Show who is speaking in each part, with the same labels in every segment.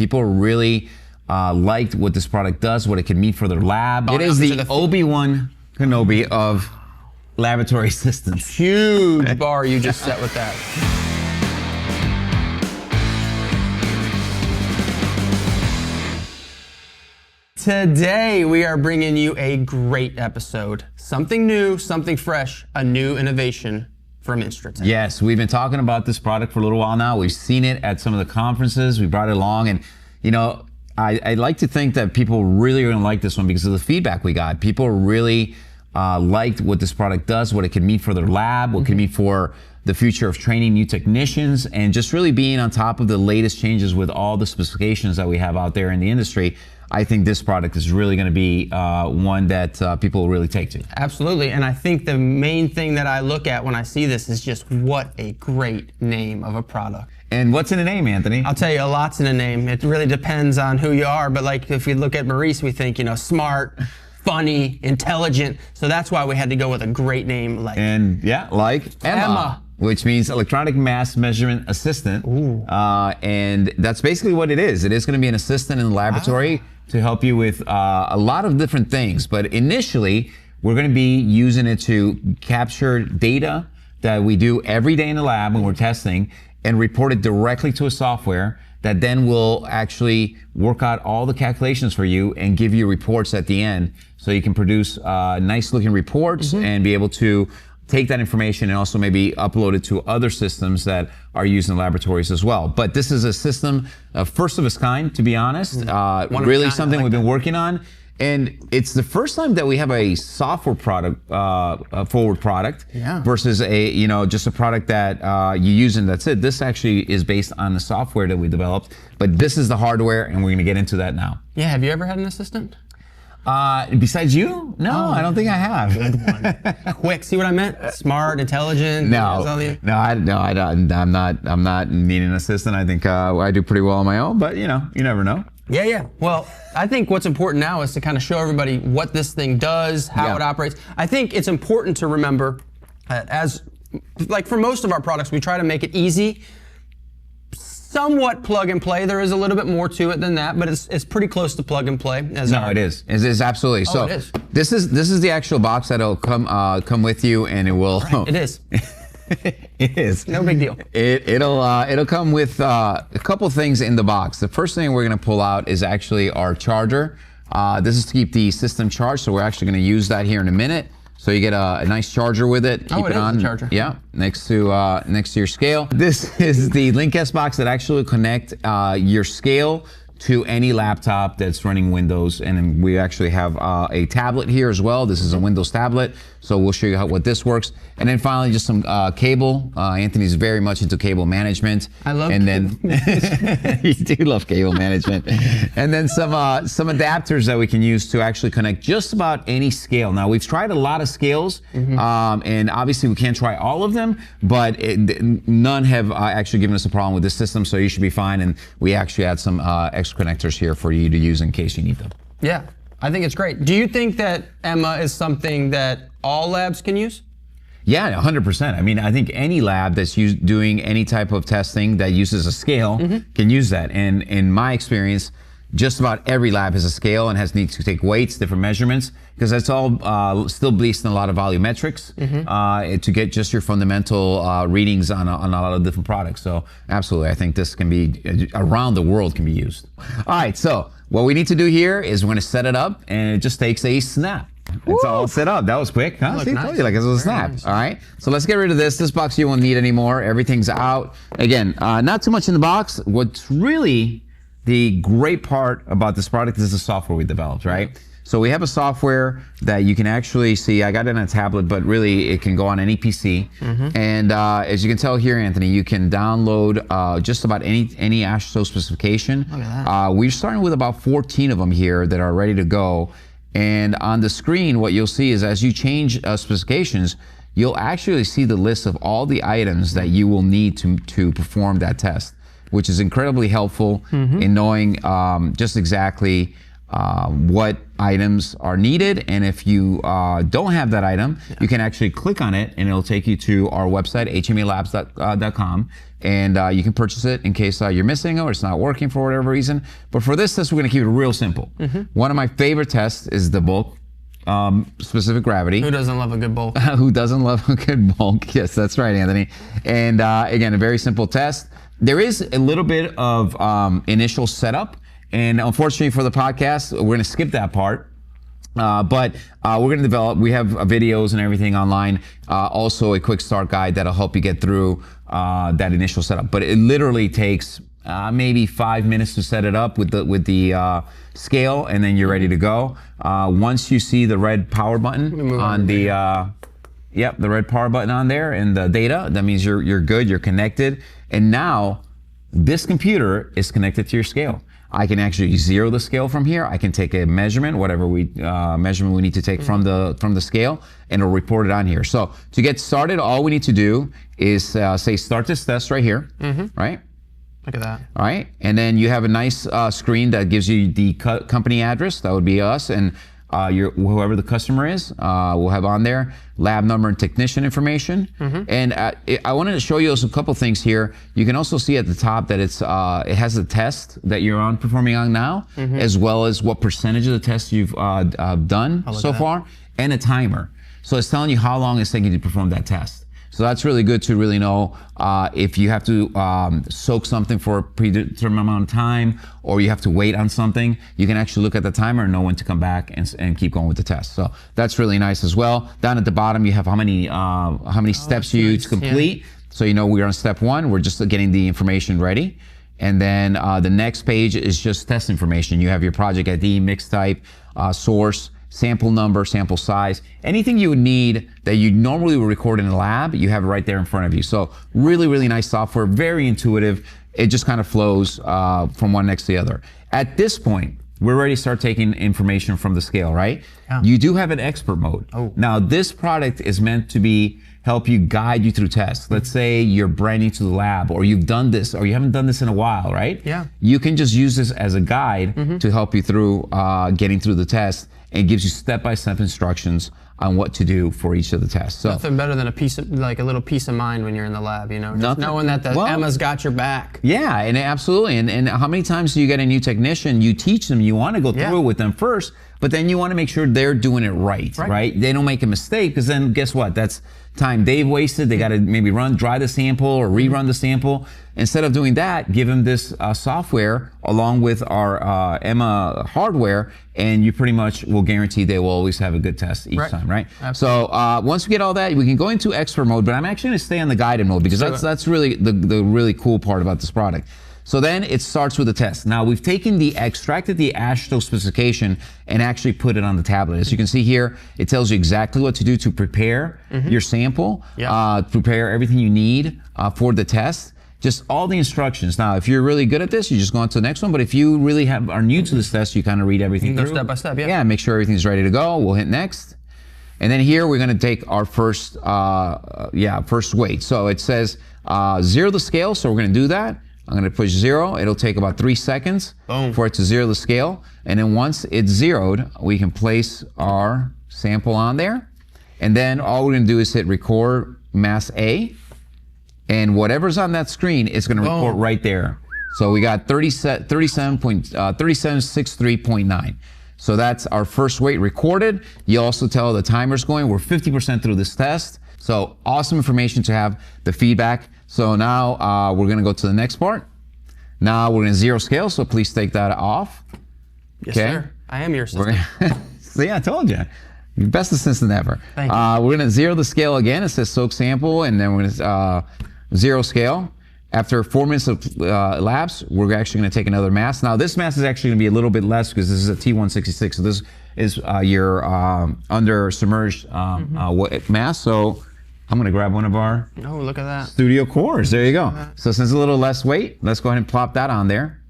Speaker 1: People really liked what this product does, what it can mean for their lab. It is the Obi-Wan Kenobi of laboratory assistants.
Speaker 2: Huge bar you just set with that. Today, we are bringing you a great episode. Something new, something fresh, a new innovation from InstroTek.
Speaker 1: Yes, we've been talking about this product for a little while now. We've seen it at some of the conferences. We brought it along, and you know, I like to think that people really are gonna like this one because of the feedback we got. People really liked what this product does, what it can mean for their lab, what it can mean for the future of training new technicians, and just really being on top of the latest changes with all the specifications that we have out there in the industry. I think this product is really going to be one that people will really take to.
Speaker 2: Absolutely, and I think the main thing that I look at when I see this is just what a great name of a product.
Speaker 1: And what's in a name, Anthony?
Speaker 2: I'll tell you, a lot's in a name. It really depends on who you are, but like if we look at Maurice, we think, you know, smart, funny, intelligent, so that's why we had to go with a great name like...
Speaker 1: And yeah, like Emma. Which means electronic mass measurement assistant. And that's basically what it is. It is going to be an assistant in the laboratory to help you with a lot of different things. But initially, we're going to be using it to capture data that we do every day in the lab when we're testing and report it directly to a software that then will actually work out all the calculations for you and give you reports at the end. So you can produce nice looking reports and be able to take that information and also maybe upload it to other systems that are used in laboratories as well. But this is a system, first of its kind, to be honest. Really something we've been working on. And it's the first time that we have a software product, forward product, versus a, you know, just a product that you use and that's it. This actually is based on the software that we developed, but this is the hardware, and we're gonna get into that now.
Speaker 2: Yeah, have you ever had an assistant?
Speaker 1: Besides you? No, I don't think I have.
Speaker 2: Good one. Quick, see what I meant? Smart, intelligent.
Speaker 1: No, I'm not needing an assistant. I think I do pretty well on my own, but you know, you never know.
Speaker 2: Yeah. Well, I think what's important now is to kind of show everybody what this thing does, how it operates. I think it's important to remember as, like for most of our products, we try to make it easy, somewhat plug and play. There is a little bit more to it than that, but it's pretty close to plug and play.
Speaker 1: It is. It is absolutely. So
Speaker 2: it is.
Speaker 1: This is the actual box that'll come with you, and it will.
Speaker 2: Right, it is.
Speaker 1: It is.
Speaker 2: No big deal.
Speaker 1: It'll come with a couple things in the box. The first thing we're going to pull out is actually our charger. This is to keep the system charged, so we're actually going to use that here in a minute. So you get a nice charger with it. Keep it on.
Speaker 2: A charger.
Speaker 1: Yeah, next to your scale. This is the LinkS box that actually connect your scale to any laptop that's running Windows, and then we actually have a tablet here as well. This is a Windows tablet, so we'll show you what this works. And then finally, just some cable. Anthony's very much into cable management.
Speaker 2: I love
Speaker 1: cable management. You do love cable management. And then some adapters that we can use to actually connect just about any scale. Now, we've tried a lot of scales, and obviously we can't try all of them, but none have actually given us a problem with this system, so you should be fine. And we actually had some extra connectors here for you to use in case you need them.
Speaker 2: Yeah, I think it's great. Do you think that Emma is something that all labs can use?
Speaker 1: Yeah, 100%. I mean, I think any lab that's doing any type of testing that uses a scale can use that. And in my experience, just about every lab has a scale and needs to take weights, different measurements, because that's all still based on a lot of volumetrics to get just your fundamental readings on a lot of different products. So absolutely, I think this can be, around the world can be used. All right, so what we need to do here is we're going to set it up, and it just takes a snap. It's all set up. That was quick, huh? See, I told you, like it was a snap. Nice. All right, so let's get rid of this. This box you won't need anymore. Everything's out. Again, not too much in the box. What's really the great part about this product is the software we developed, right? So we have a software that you can actually see. I got it on a tablet, but really it can go on any PC. And as you can tell here, Anthony, you can download just about any ASHTO specification.
Speaker 2: Look at that.
Speaker 1: We're starting with about 14 of them here that are ready to go. And on the screen, what you'll see is as you change specifications, you'll actually see the list of all the items that you will need to perform that test, which is incredibly helpful in knowing just exactly what items are needed, and if you don't have that item, you can actually click on it and it'll take you to our website, hmalabs.com, and you can purchase it in case you're missing it or it's not working for whatever reason. But for this test, we're going to keep it real simple. One of my favorite tests is the bulk specific gravity.
Speaker 2: Who doesn't love a good bulk?
Speaker 1: Who doesn't love a good bulk? Yes, that's right, Anthony. And again, a very simple test. There is a little bit of initial setup, and unfortunately for the podcast, we're going to skip that part. But we're going to develop, we have videos and everything online, also a quick start guide that'll help you get through that initial setup. But it literally takes maybe 5 minutes to set it up with the scale, and then you're ready to go. Once you see the red power button on the the red power button on there and the data, that means you're good, you're connected. And now this computer is connected to your scale. I can actually zero the scale from here. I can take a measurement, whatever measurement we need to take from the scale, and it'll report it on here. So to get started, all we need to do is say start this test right here, right?
Speaker 2: Look at that.
Speaker 1: All right, and then you have a nice screen that gives you the company address. That would be us, and whoever the customer is, we'll have on there lab number and technician information. And I wanted to show you a couple things here. You can also see at the top that it has the test that you're performing on now, as well as what percentage of the test you've done so far, and a timer. So it's telling you how long it's taking you to perform that test. So that's really good to really know if you have to soak something for a predetermined amount of time, or you have to wait on something. You can actually look at the timer and know when to come back and keep going with the test. So that's really nice as well. Down at the bottom, you have how many steps you need to complete. So you know we're on step 1. We're just getting the information ready. And then the next page is just test information. You have your project ID, mix type, source, sample number, sample size, anything you would need that you normally would record in a lab, you have it right there in front of you. So really, really nice software, very intuitive. It just kind of flows from one next to the other. At this point, we're ready to start taking information from the scale, right? Yeah. You do have an expert mode. Now, this product is meant to help you guide you through tests. Let's say you're brand new to the lab, or you've done this, or you haven't done this in a while, right?
Speaker 2: Yeah.
Speaker 1: You can just use this as a guide to help you through getting through the test. It gives you step-by-step instructions on what to do for each of the tests. So
Speaker 2: nothing better than a little peace of mind when you're in the lab, you know, just knowing that Emma's got your back.
Speaker 1: Yeah, and absolutely. And how many times do you get a new technician? You teach them, you want to go through it with them first, but then you want to make sure they're doing it right? They don't make a mistake, because then guess what? That's time they've wasted. They got to maybe dry the sample or rerun the sample. Instead of doing that, give them this software along with our Emma hardware, and you pretty much will guarantee they will always have a good test each time, right? Absolutely. So once we get all that, we can go into expert mode, but I'm actually going to stay on the guided mode, because that's really the really cool part about this product. So then it starts with the test. Now we've extracted the AASHTO specification and actually put it on the tablet. As you can see here, it tells you exactly what to do to prepare your sample, prepare everything you need for the test. Just all the instructions. Now, if you're really good at this, you just go on to the next one. But if you really are new to this test, you kind of read everything through.
Speaker 2: Step by step,
Speaker 1: Yeah, make sure everything's ready to go. We'll hit next. And then here, we're going to take our first weight. So it says zero the scale, so we're going to do that. I'm going to push 0. It'll take about 3 seconds for it to zero the scale. And then once it's zeroed, we can place our sample on there. And then all we're going to do is hit record mass A. And whatever's on that screen is going to report right there. So we got 3763.9. So that's our first weight recorded. You also tell the timer's going. We're 50% through this test. So awesome information to have the feedback. So now we're going to go to the next part. Now we're going to zero scale, so please take that off.
Speaker 2: Yes, sir. I am your assistant.
Speaker 1: So yeah, I told you. Best assistant ever.
Speaker 2: Thank you.
Speaker 1: We're going to zero the scale again. It says soak sample, and then we're going to zero scale. After 4 minutes of elapse, we're actually going to take another mass. Now this mass is actually going to be a little bit less because this is a T166. So this is your under submerged mass. So I'm going to grab one of our
Speaker 2: look at that.
Speaker 1: studio cores. There you go. So since it's a little less weight, let's go ahead and plop that on there.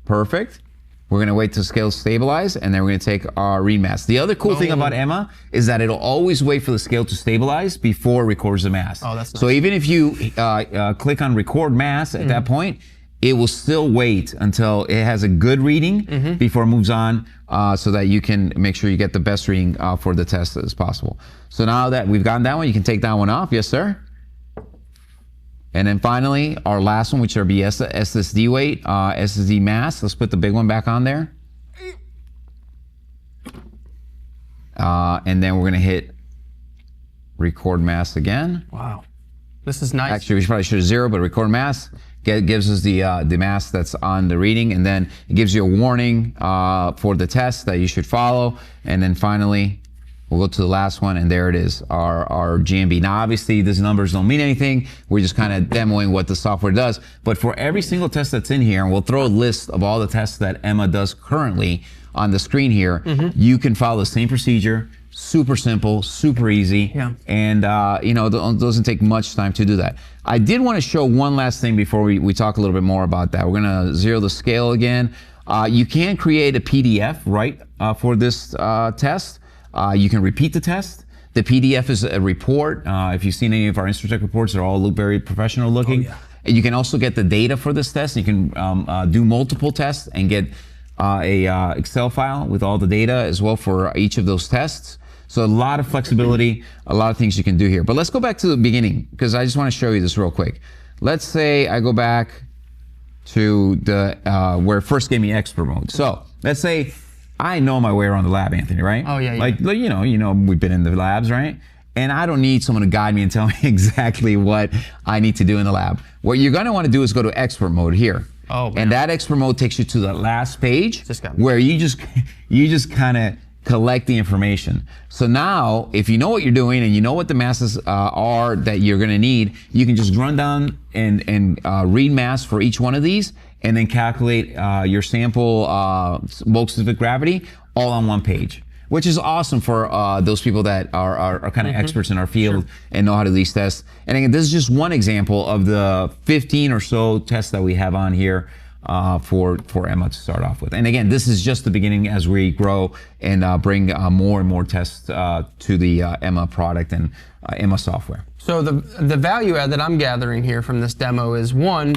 Speaker 1: Perfect. We're going to wait till scale stabilize, and then we're going to take our read mass. The other cool thing about Emma is that it'll always wait for the scale to stabilize before it records the mass.
Speaker 2: Oh, that's nice.
Speaker 1: So even if you click on record mass at that point, it will still wait until it has a good reading before it moves on, so that you can make sure you get the best reading for the test as possible. So now that we've gotten that one, you can take that one off. Yes, sir. And then finally, our last one, which are be SSD weight, SSD mass. Let's put the big one back on there. And then we're gonna hit record mass again.
Speaker 2: Wow, this is nice.
Speaker 1: Actually, we probably should have 0, but record mass gives us the mass that's on the reading, and then it gives you a warning for the test that you should follow. And then finally, we'll go to the last one, and there it is, our GMB. Now, obviously, these numbers don't mean anything. We're just kind of demoing what the software does. But for every single test that's in here, and we'll throw a list of all the tests that Emma does currently on the screen here, you can follow the same procedure. Super simple, super easy, and you know, it doesn't take much time to do that. I did want to show one last thing before we talk a little bit more about that. We're gonna zero the scale again. You can create a PDF, right, for this test. You can repeat the test. The PDF is a report. If you've seen any of our InstroTek reports, they're all look very professional looking. You can also get the data for this test. You can do multiple tests and get a Excel file with all the data as well for each of those tests. So a lot of flexibility, a lot of things you can do here. But let's go back to the beginning, because I just want to show you this real quick. Let's say I go back to the where it first gave me expert mode. So let's say I know my way around the lab, Anthony, right?
Speaker 2: Oh yeah.
Speaker 1: Like you know, we've been in the labs, right? And I don't need someone to guide me and tell me exactly what I need to do in the lab. What you're going to want to do is go to expert mode here.
Speaker 2: Oh, man.
Speaker 1: And that expert mode takes you to the last page where you just kind of collect the information. So now, if you know what you're doing and you know what the masses are that you're going to need, you can just run down and read mass for each one of these, and then calculate your sample bulk specific gravity all on one page, which is awesome for those people that are kind of experts in our field and know how to do these tests. And again, this is just one example of the 15 or so tests that we have on here for Emma to start off with. And again, this is just the beginning as we grow and bring more and more tests to the Emma product and Emma software.
Speaker 2: So the value add that I'm gathering here from this demo is, one,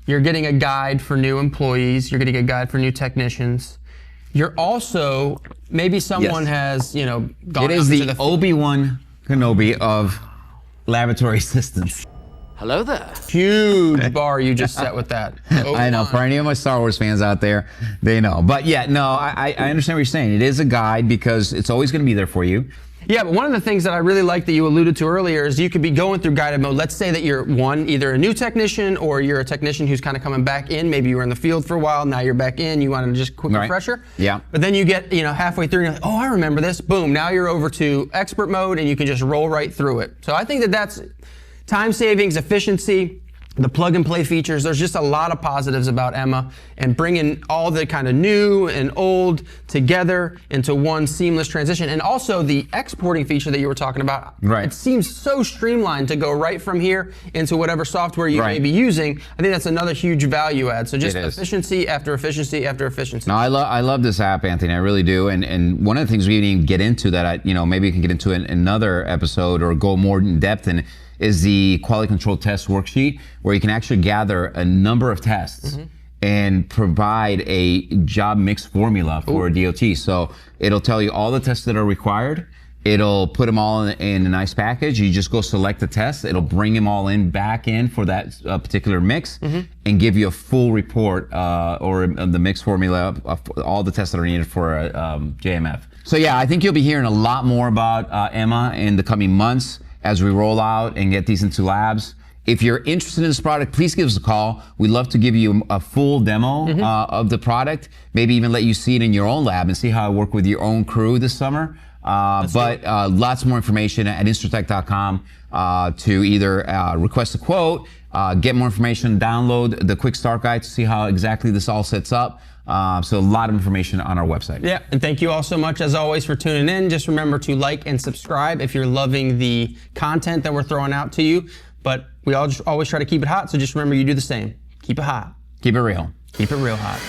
Speaker 2: you're getting a guide for new employees, you're getting a guide for new technicians. You're also, maybe someone has, you know, gone
Speaker 1: It is the Obi-Wan Kenobi of laboratory assistants.
Speaker 3: Hello there.
Speaker 2: Huge bar you just set with that.
Speaker 1: I know, for any of my Star Wars fans out there, they know. But yeah, no, I understand what you're saying. It is a guide because it's always going to be there for you.
Speaker 2: Yeah, but one of the things that I really like that you alluded to earlier is you could be going through guided mode. Let's say that you're either a new technician or you're a technician who's kind of coming back in. Maybe you were in the field for a while, now you're back in, you want to just quick refresher.
Speaker 1: Yeah.
Speaker 2: But then you get, you know, halfway through and you're like, oh, I remember this. Boom, now you're over to expert mode and you can just roll right through it. So I think that that's time savings, efficiency, the plug and play features. There's just a lot of positives about Emma, and bringing all the kind of new and old together into one seamless transition. And also the exporting feature that you were talking about.
Speaker 1: Right.
Speaker 2: It seems so streamlined to go right from here into whatever software you may be using. I think that's another huge value add. So just efficiency after efficiency after efficiency.
Speaker 1: No, I love this app, Anthony. I really do. And one of the things we didn't even get into that maybe we can get into in another episode or go more in depth in is the quality control test worksheet, where you can actually gather a number of tests and provide a job mix formula for a DOT. So it'll tell you all the tests that are required. It'll put them all in a nice package. You just go select the test. It'll bring them all back in for that particular mix and give you a full report or the mix formula of all the tests that are needed for a JMF. So yeah, I think you'll be hearing a lot more about Emma in the coming months as we roll out and get these into labs. If you're interested in this product, please give us a call. We'd love to give you a full demo of the product, maybe even let you see it in your own lab and see how it worked with your own crew this summer. But lots more information at InstroTek.com to either request a quote, get more information, download the quick start guide to see how exactly this all sets up. So a lot of information on our website.
Speaker 2: Yeah, and thank you all so much, as always, for tuning in. Just remember to like and subscribe if you're loving the content that we're throwing out to you. But we always try to keep it hot, so just remember you do the same. Keep it hot.
Speaker 1: Keep it real.
Speaker 2: Keep it real hot.